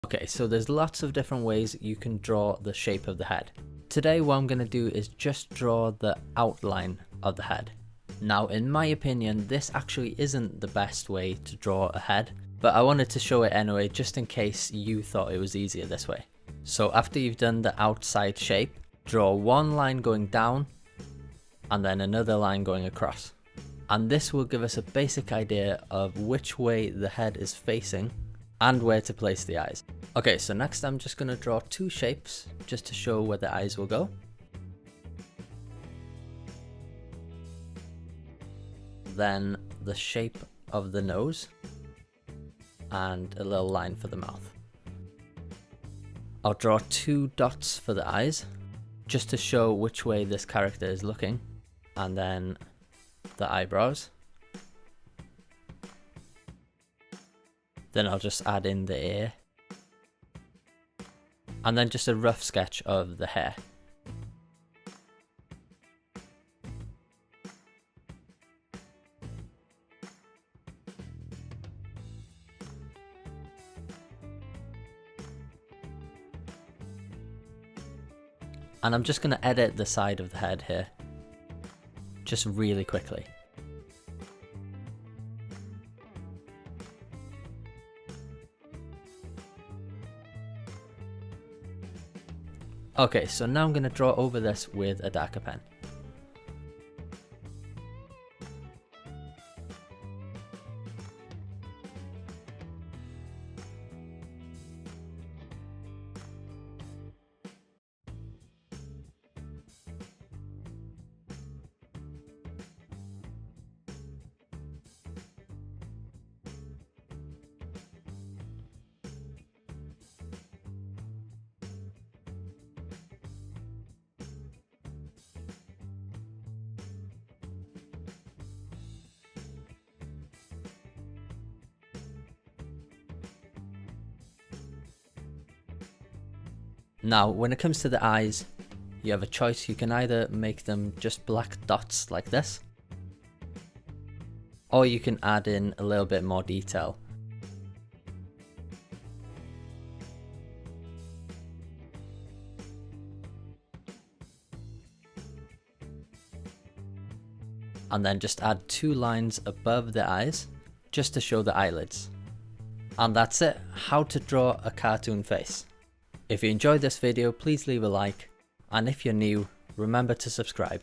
Okay, so there's lots of different ways you can draw the shape of the head. Today what I'm going to do is just draw the outline of the head. Now in my opinion this actually isn't the best way to draw a head, but I wanted to show it anyway just in case you thought it was easier this way. So after you've done the outside shape, draw one line going down and then another line going across. And this will give us a basic idea of which way the head is facing and where to place the eyes. Okay, so next I'm just going to draw two shapes just to show where the eyes will go. Then the shape of the nose and a little line for the mouth. I'll draw two dots for the eyes just to show which way this character is looking, and then the eyebrows. Then I'll just add in the ear, and then just a rough sketch of the hair. And I'm just going to edit the side of the head here, just really quickly. Okay, so now I'm going to draw over this with a darker pen. Now, when it comes to the eyes, you have a choice. You can either make them just black dots like this, or you can add in a little bit more detail. And then just add two lines above the eyes, just to show the eyelids. And that's it, how to draw a cartoon face. If you enjoyed this video, please leave a like, and if you're new, remember to subscribe.